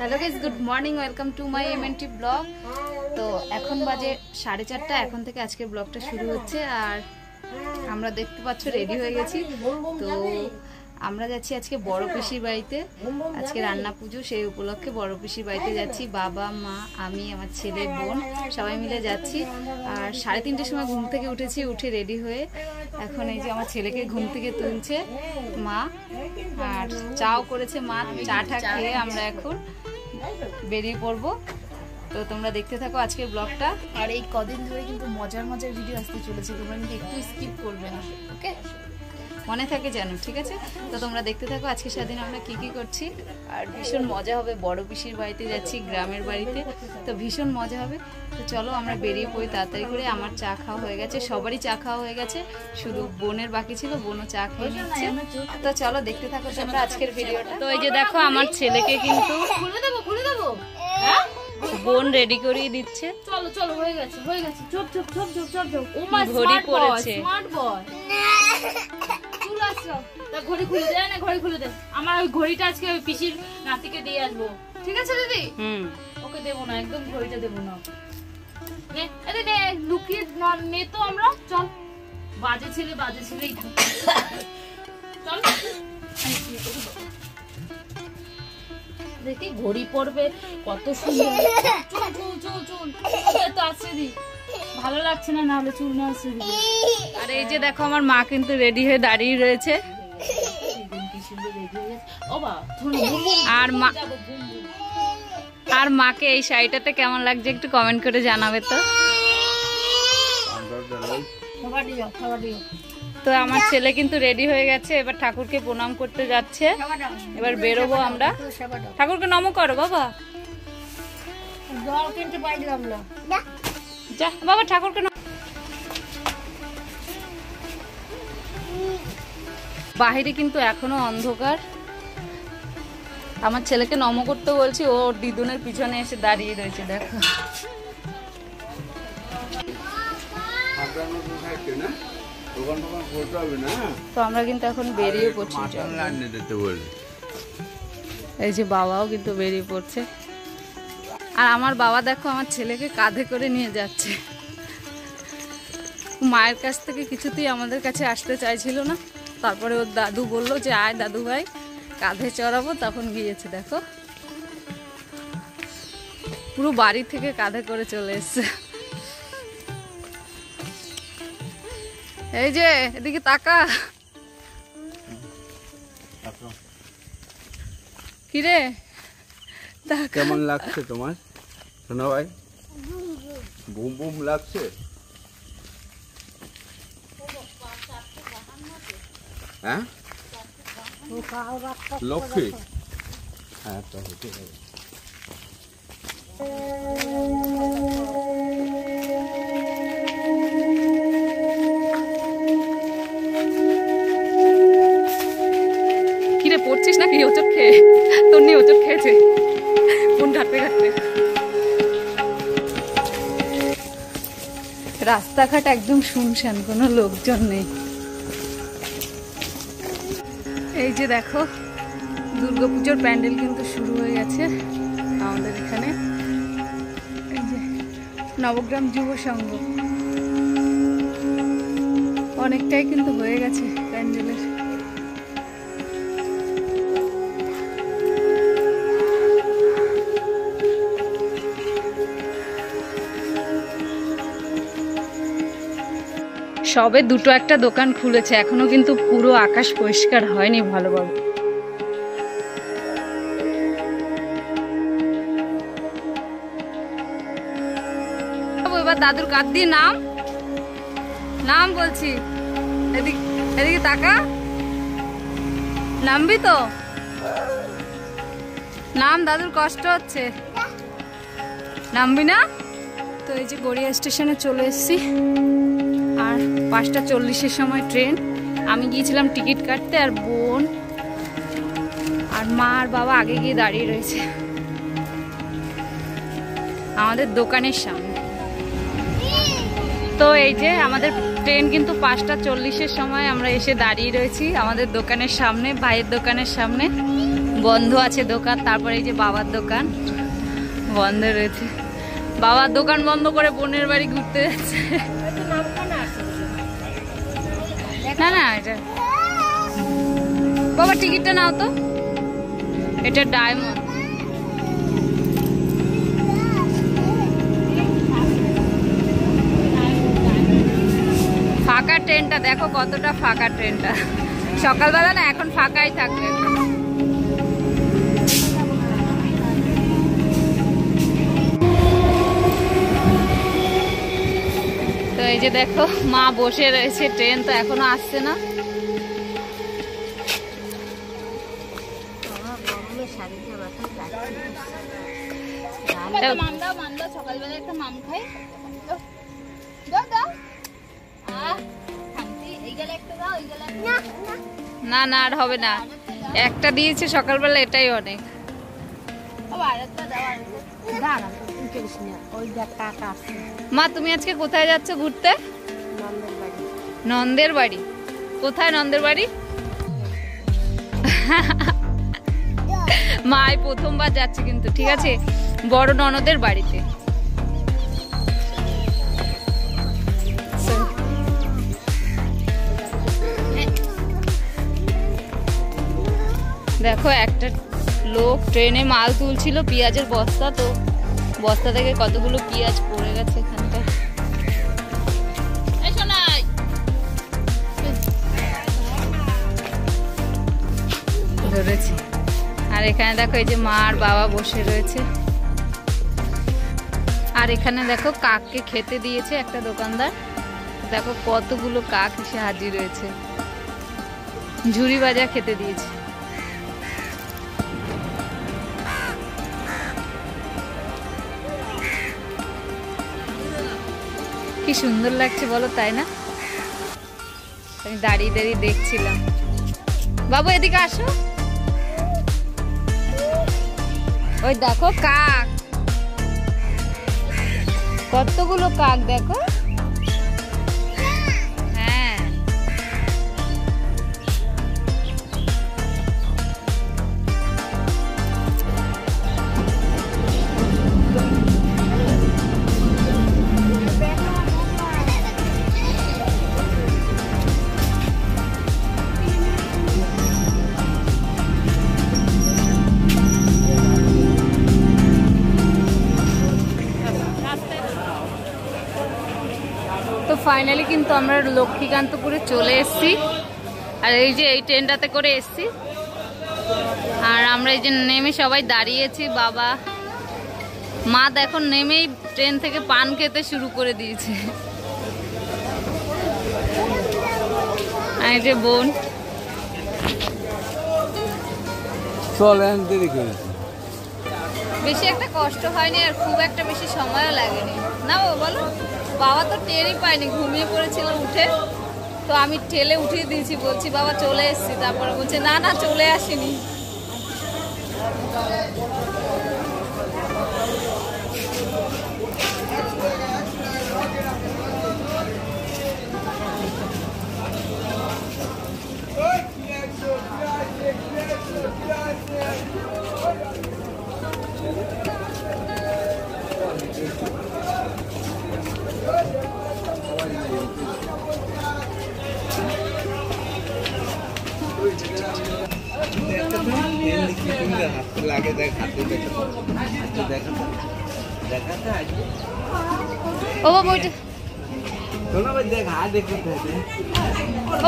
Hello guys, good morning, welcome to my MNT blog. তো এখন বাজে 4:30, এখন থেকে আজকের ব্লগটা শুরু হচ্ছে। আর আমরা দেখতে পাচ্ছ রেডি হয়ে গেছি। তো আমরা যাচ্ছি আজকে বড় পিসির বাড়িতে, আজকে রান্না পুজো, সেই উপলক্ষে বড় পিসির বাড়িতে যাচ্ছি। বাবা, মা, আমি, আমার ছেলে, বোন সবাই মিলে যাচ্ছি। আর 3:30টার সময় ঘুম থেকে উঠেছি, উঠে রেডি হয়ে এখন এই যে আমার ছেলেকে ঘুম থেকে তুলছে মা, আর চাও করেছে মা। চাটা খেয়ে আমরা এখন বেরিয়ে পড়বো। তো তোমরা দেখতে থাকো আজকের ব্লগটা। আর এই কদিন ধরে কিন্তু মজার মজার ভিডিও আসতে চলেছে, তোমরা কিন্তু একটু স্কিপ করবে না, ওকে? মনে থাকে জানো, ঠিক আছে? তো তোমরা দেখতে থাকো আজকে সারাদিন আমরা কি কি করছি। আর ভীষণ মজা হবে, বড় পিসির বাড়িতে যাচ্ছি, গ্রামের বাড়িতে, তো ভীষণ মজা হবে। তো চলো আমরা বেরিয়ে পড়ি তাড়াতাড়ি করে। আমার চা খাওয়া হয়ে গেছে, সবারই চা খাওয়া হয়ে গেছে, শুধু বোনের বাকি ছিল, বোনও চা খেয়ে নিচ্ছে। তো চলো দেখতে থাকো তোমরা আজকের ভিডিওটা। তো এই যে দেখো আমার ছেলেকে কিন্তু খুলে দেবো বোন রেডি করিয়ে দিচ্ছে। চলো চলো, হয়ে গেছে হয়ে গেছে। চুপ চুপ চুপ চুপ চুপ চুপ। ও মা, ঘড়ি পড়েছে, স্মার্ট বয়। চলে আসো, তা ঘড়ি খুলে দে না, ঘড়ি খুলে দে। আমার ওই ঘড়িটা আজকে ওই পিসির নাতিকে দিয়ে আসবো, ঠিক আছে দিদি? ওকে দেবো না, একদম ঘড়িটা দেবো না। নে আরে নে, লুকিয়ে নে তো আমরা। চল, বাজে ছেলে বাজে ছেলেই চল। দেখি ঘড়ি পড়বে কত সুন্দর। চুল চুল চুল চুল তো আসছে দি, ভালো লাগছে না, না হলে চুল না আসছে দি। আর এই যে দেখো আমার মা কিন্তু রেডি হয়ে দাঁড়িয়ে রয়েছে। আর মাকে এই শাড়িটাতে কেমন লাগছে একটু কমেন্ট করে জানাবে তো। তো আমার ছেলে কিন্তু রেডি হয়ে গেছে, এবার ঠাকুরকে প্রণাম করতে যাচ্ছে। এবার বেরোবো আমরা। ঠাকুরকে নম করো বাবা। জল কিনতে পাইলাম না, যা বাবা, ঠাকুরকে। বাহিরে কিন্তু এখনো অন্ধকার। আমার ছেলেকে নম করতে বলছি, ও দিদুনের পিছনে এসে দাঁড়িয়ে রয়েছে, দেখো। তো আমরা কিন্তু এখন বেরিয়ে পড়ছি। এই যে বাবাও কিন্তু বেরিয়ে পড়ছে। আর আমার বাবা দেখো আমার ছেলেকে কাঁধে করে নিয়ে যাচ্ছে। মায়ের কাছ থেকে কিছুতেই আমাদের কাছে আসতে চাইছিল না, তারপরে ওর দাদু বললো যে আয় দাদু ভাই, কাঁধে চড়াবো, তখন গিয়েছে। দেখো পুরো বাড়ি থেকে কাঁধে করে চলে এসছে। এই যে এদিকে তাকা। কিরে কেমন লাগছে তোমার শোনো ভাই? বুম বুম লাগছে? হ্যাঁ লক্ষ্মী, হ্যাঁ তো হতে হবে। কিরে পড়ছিস নাকি ওষুধ খেয়ে? তোর নিয়ে ওষুধ খেয়েছে ফোন ঘাটতে ঘাটতে। রাস্তাঘাট একদম শুনশান, কোনো লোকজন নেই। এই যে দেখো দুর্গাপুজোর প্যান্ডেল কিন্তু শুরু হয়ে গেছে আমাদের এখানে। এই যে নবগ্রাম যুব সংঘ, অনেকটাই কিন্তু হয়ে গেছে প্যান্ডেলের। সবে দুটো একটা দোকান খুলেছে, এখনো কিন্তু পুরো আকাশ পরিষ্কার হয়নি ভালোভাবে। এবার দাদুর কাঁধ দিয়ে নাম নাম বলছি, এদিকে তাকা। নামবি তো? নাম, দাদুর কষ্ট হচ্ছে, নামবি না? তো এই যে গড়িয়া স্টেশনে চলে এসেছি। আর 5:40-এর সময় ট্রেন। আমি গিয়েছিলাম টিকিট কাটতে, আর বোন আর মা আর বাবা আগে গিয়ে দাঁড়িয়ে রয়েছে আমাদের দোকানের সামনে। তো এই যে আমাদের ট্রেন কিন্তু 5:40-এর সময় আমরা এসে দাঁড়িয়ে রয়েছি আমাদের দোকানের সামনে, ভাইয়ের দোকানের সামনে, বন্ধ আছে দোকান। তারপরে এই যে বাবার দোকান বন্ধ রয়েছে। বাবার দোকান বন্ধ করে বোনের বাড়ি ঘুরতে যাচ্ছে। না না, এটা বাবা টিকিটটা নাও তো, এটা ডায়মন্ড। ফাঁকা ট্রেনটা দেখো, কতটা ফাঁকা ট্রেনটা। সকালবেলা না, এখন ফাঁকাই থাকবে। তো এই যে দেখো মা বসে রয়েছে, ট্রেন তো এখনো আসছে না। সকালবেলা একটা মাম খাই। না না, আর হবে না, একটা দিয়েছে সকালবেলা, এটাই অনেক। মা তুমি আজকে কোথায় যাচ্ছ ঘুরতে? নন্দের বাড়ি। কোথায় নন্দের বাড়ি? মা প্রথমবার যাচ্ছে কিন্তু, ঠিক আছে, বড় ননদের বাড়িতে। দেখো একটা লোক ট্রেনে মাল তুলছিল, পেঁয়াজের বস্তা, তো বস্তা থেকে কতগুলো পেঁয়াজ পড়ে গেছে এখানটায়। ধরেছি। আর এখানে দেখো এই যে মা আর বাবা বসে রয়েছে। আর এখানে দেখো কাককে খেতে দিয়েছে একটা দোকানদার। দেখো কতগুলো কাক এসে হাজির রয়েছে, ঝুড়ি ভাজা খেতে দিয়েছে। কি সুন্দর লাগছে বলো, তাই না? আমি দাঁড়িয়ে দাঁড়িয়ে দেখছিলাম। বাবু এদিকে আসো, ওই দেখো কাক, কতগুলো কাক দেখো। হ্যাঁ, তো ফাইনালি কিন্তু আমরা লক্ষ্মীকান্তপুরে চলে এসেছি। আর এই যে এই ট্রেনটাতে করে এসেছি, আর আমরা এই যে নেমে সবাই দাঁড়িয়েছি। বাবা মা দেখো নেমেই ট্রেন থেকে পান খেতে শুরু করে দিয়েছে। আর এই যে বোন, বেশি একটা কষ্ট হয়নি আর খুব একটা বেশি সময়ও লাগেনি না বলো। বাবা তো টেরই পায়নি, ঘুমিয়ে পড়েছিল উঠে, তো আমি ঠেলে উঠিয়ে দিয়েছি, বলছি বাবা চলে এসেছি। তারপরে বলছে না না চলে আসিনি।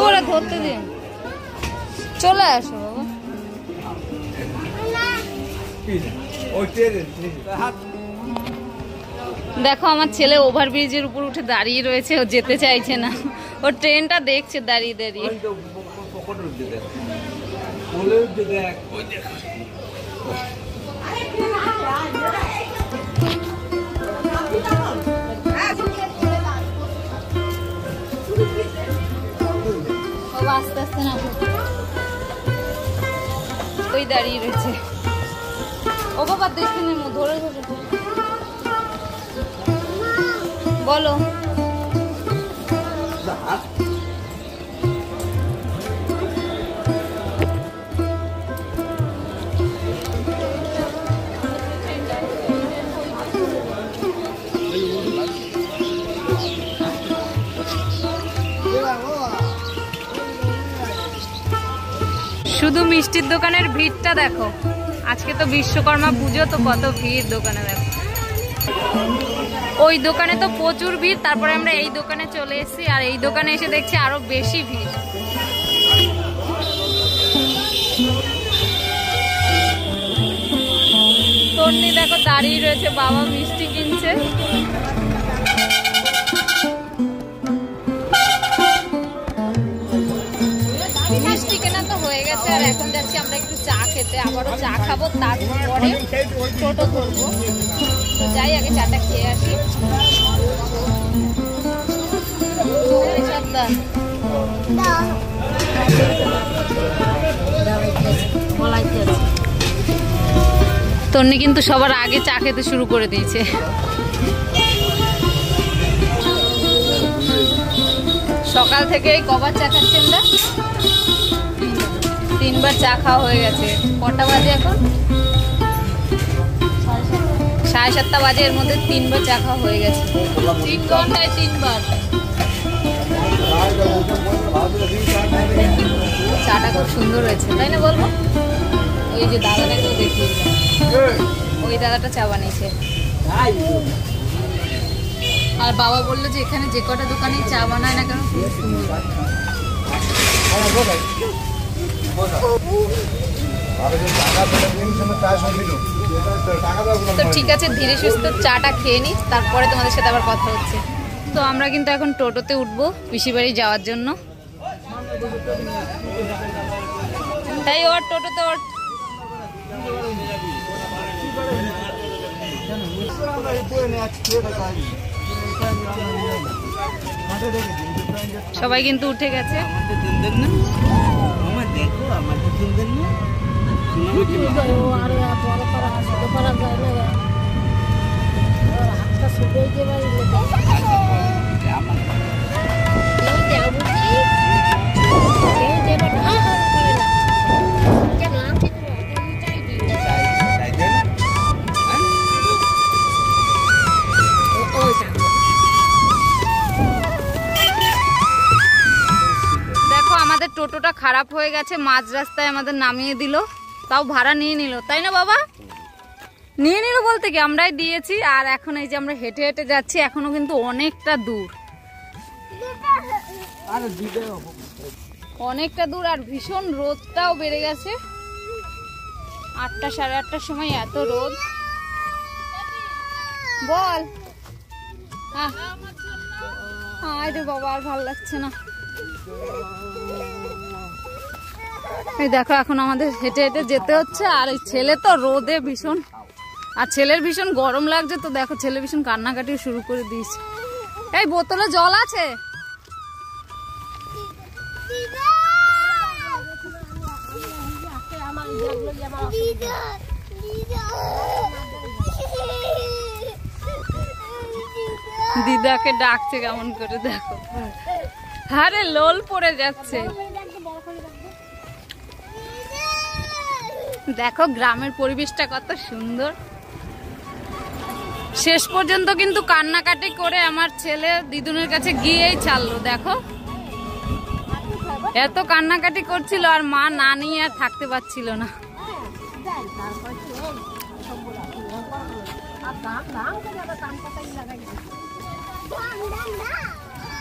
ওরা ধরতে দিন, চলে আসো বাবা। দেখো আমার ছেলে ওভারব্রিজের উপর উঠে দাঁড়িয়ে রয়েছে, ও যেতে চাইছে না, ও ট্রেনটা দেখছে দাঁড়িয়ে দাঁড়িয়ে। আস্তে আস্তে না, ওই দাঁড়িয়ে রয়েছে। ও বাবা দেখে নেবো, ধরে ধরে বলো। শুধু মিষ্টির দোকানের ভিড়টা দেখো, আজকে তো বিশ্বকর্মা পুজো, তো কত ভিড় দোকানে দেখো। ওই দোকানে তো প্রচুর ভিড়, তারপরে আমরা এই দোকানে চলে এসেছি, আর এই দোকানে এসে দেখছি আরো বেশি ভিড়। তন্নি দেখো দাঁড়িয়ে রয়েছে, বাবা মিষ্টি কিনছে। মিষ্টি কেনা তো হয়ে গেছে, আর এখন যাচ্ছি আমরা একটু চা খেতে, আবারও চা খাবো, তারপরে টোটো ধরবো। তো যাই, আগে চাটা খেয়ে আসি। তন্নি কিন্তু সবার আগে চা খেতে শুরু করে দিয়েছে। সকাল থেকে কবার চা খাচ্ছি আমরা? 3 বার চা খাওয়া হয়ে গেছে। কটা বাজে এখন? 7:30 বাজে, এর মধ্যে 3 বার চা খাওয়া হয়ে গেছে। 3 ঘন্টায় 3 বার। চাটা খুব সুন্দর হয়েছে, তাই না বলবো? ওই যে দাদাটাকে দেখিয়ে দিলাম, ওই দাদাটা চা বানিয়েছে। আর বাবা বললো যে এখানে যে কটা দোকানে চা বানায় না কেন খুব সুন্দর। তো ঠিক আছে, ধীরে সুস্থ চাটা খেয়ে নি, তারপরে তোমাদের সাথে আবার কথা হচ্ছে। তো আমরা কিন্তু এখন টোটোতে উঠবো পিসির বাড়ি যাওয়ার জন্য। তাই ওর টোটোতে ওর সবাই কিন্তু উঠে গেছে। টোটোটা খারাপ হয়ে গেছে, মাঝ রাস্তায় আমাদের নামিয়ে দিল, তাও ভাড়া নিয়ে নিল, তাই না বাবা? নিয়ে নিল বলতে কি, আমরাই দিয়েছি। আর এখন এই যে আমরা হেঁটে হেঁটে যাচ্ছি, এখনো কিন্তু অনেকটা দূর, অনেকটা দূর। আর ভীষণ রোদটাও বেড়ে গেছে, 8টা 8:30টার সময় এত রোদ। বল। হ্যাঁ রে বাবা, আর ভালো লাগছে না। এই দেখো, এখন আমাদের হেঁটে হেঁটে যেতে হচ্ছে। আর এই ছেলে তো রোদে ভীষণ, আর ছেলের ভীষণ গরম লাগছে। তো দেখো, ছেলে ভীষণ কান্নাকাটি শুরু করে দিয়েছে। এই বোতলে জল আছে? দিদাকে ডাকছে কেমন করে দেখো, আরে লোল পড়ে যাচ্ছে। দেখো গ্রামের পরিবেশটা কত সুন্দর। শেষ পর্যন্ত কিন্তু কান্নাকাটি করে আমার ছেলে দিদুনের কাছে গিয়েই ছাড়লো। দেখো এত কান্নাকাটি করছিল, আর মা না নিয়ে আর থাকতে পারছিল না।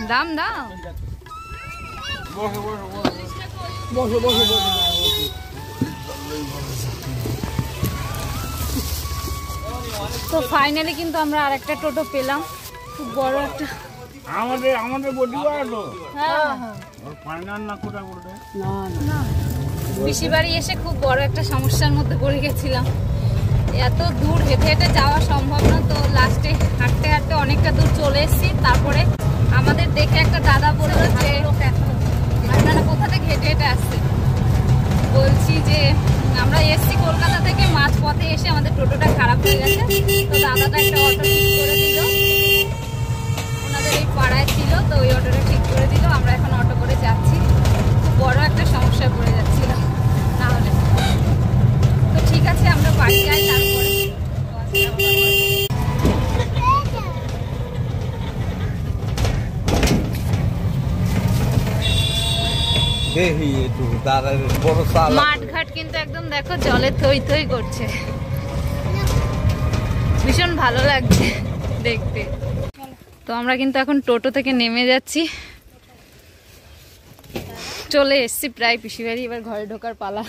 দাম দাও। তো ফাইনালি কিন্তু আমরা আরেকটা টোটো পেলাম, খুব বড় একটা। আমাদের পিসি বাড়ি এসে খুব বড় একটা সমস্যার মধ্যে পড়ে গেছিলাম। এত দূর হেঁটে হেঁটে যাওয়া সম্ভব না, তো লাস্টে হাঁটতে হাঁটতে অনেকটা দূর চলে এসেছি। তারপরে আমাদের দেখে একটা দাদা বললো যে আপনারা কোথা থেকে হেঁটে হেঁটে আসছে। বলছি যে আমরা এসছি কলকাতা থেকে, মাঝ পথে এসে আমাদের টোটোটা খারাপ হয়ে গেছে। তো দাদাটা একটা অটো ঠিক করে দিল, ওনাদের এই পাড়ায় ছিল, তো ওই অটোটা ঠিক করে দিল। আমরা এখন অটো করে যাচ্ছি, খুব বড় একটা সমস্যায় পড়ে যাচ্ছিলাম না হলে। তো ঠিক আছে, আমরা বাড়ি যাই, তারপরে দেখি একটু দাদার বড় চাল মাঠ ঘাট কিন্তু একদম দেখো জলে থই থই করছে, ভীষণ ভালো লাগছে দেখতে। তো আমরা কিন্তু এখন টোটো থেকে নেমে যাচ্ছি, চলে এসছি প্রায় পিসি বাড়ি, এবার ঘরে ঢোকার পালা।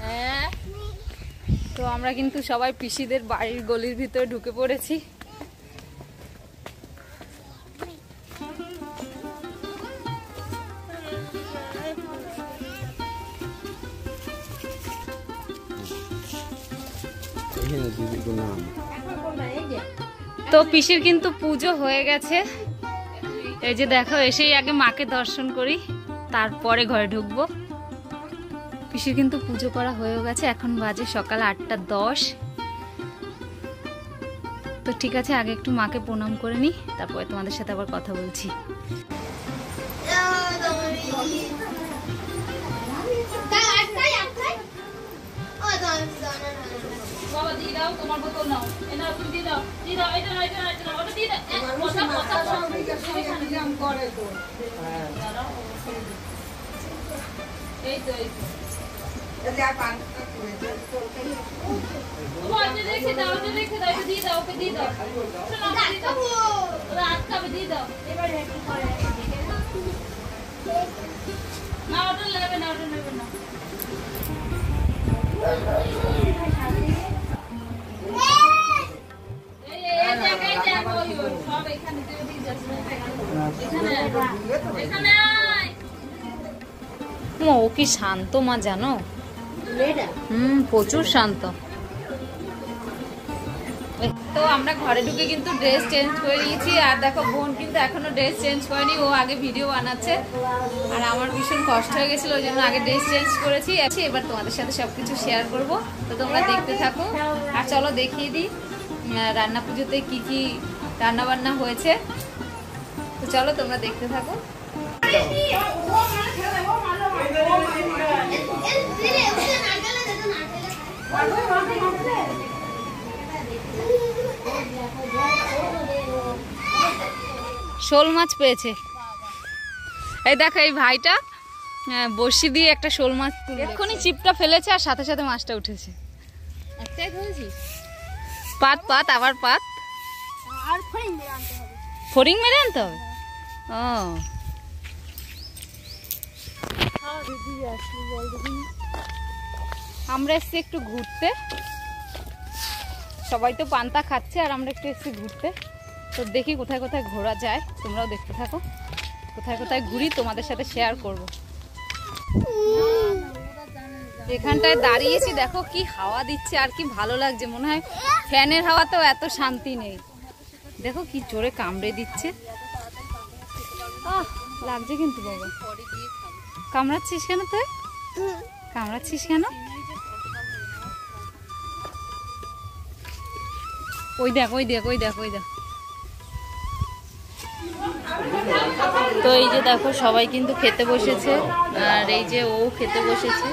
হ্যাঁ, তো আমরা কিন্তু সবাই পিসিদের বাড়ির গলির ভিতরে ঢুকে পড়েছি। তো পিসির কিন্তু পুজো হয়ে গেছে, এই যে দেখো, এসেই আগে মাকে দর্শন করি তারপরে ঘরে ঢুকবো। পিসির কিন্তু পুজো করা হয়ে গেছে, এখন বাজে সকাল 8:10। তো ঠিক আছে, আগে একটু মাকে প্রণাম করে নি, তারপরে তোমাদের সাথে আবার কথা বলছি। বাবা দিয়ে দাও, তোমার বোতল নাও, এনা তুমি দিয়ে দাও, দিয়ে দাও, এটা নাও, এটা নাও, এটা নাও, ওটা দিয়ে দাও, কথা করে তো, এই তো এই তো ওটা রেখে দাও, ওটা রেখে দাও, এটা দিয়ে দাও, ওকে দিয়ে দাও, শোনো দিয়ে দাও, ওরা আটকাবে, দিয়ে দাও, এবার একটু করে না, ওটা নেবে না, ওটা নেবে না। ও কি শান্ত মা জানো, প্রচুর শান্ত। তো আমরা ঘরে ঢুকে কিন্তু ড্রেস চেঞ্জ করে নিয়েছি, আর দেখো বোন কিন্তু এখনো ড্রেস চেঞ্জ করেনি, ও আগে ভিডিও বানাচ্ছে, আর আমার ভীষণ কষ্ট হয়ে গেছিল, ওই জন্য আগে ড্রেস চেঞ্জ করেছি। এবার তোমাদের সাথে সবকিছু শেয়ার করব, তো তোমরা দেখতে থাকো। আর চলো দেখিয়ে দিই রান্না পুজোতে কি কি রান্না বান্না হয়েছে, তো চলো তোমরা দেখতে থাকো। শোল মাছ পেয়েছে, এই দেখো এই ভাইটা বড়শি দিয়ে একটা শোল মাছ এক্ষুনি চিপটা ফেলেছে, আর সাথে সাথে মাছটা উঠেছে। একটাই ধরেছিস? পাত পাত আবার পাত, আর ফড়িং মেরে আনতে হবে। ফড়িং মেরে আনতে হবে? ও আমরা এসছি একটু ঘুরতে, সবাই তো পান্তা খাচ্ছে আর আমরা একটু এসছি ঘুরতে। তো দেখি কোথায় কোথায় ঘোরা যায়, তোমরাও দেখতে থাকো, কোথায় কোথায় ঘুরি তোমাদের সাথে শেয়ার করব। এখানটায় দাঁড়িয়েছি, দেখো কি হাওয়া দিচ্ছে আর কি ভালো লাগছে, মনে হয় ফ্যানের হাওয়াতেও এত শান্তি নেই। দেখো কি জোরে কামড়ে দিচ্ছে, লাগছে কিন্তু বাবা। কামড়াচ্ছিস কেন তুই? কামড়াচ্ছিস কেন? ওই দেখ ওই দেখ ওই দেখ ওই দেখ। তো এই যে দেখো সবাই কিন্তু খেতে বসেছে, আর এই যে ও খেতে বসেছে।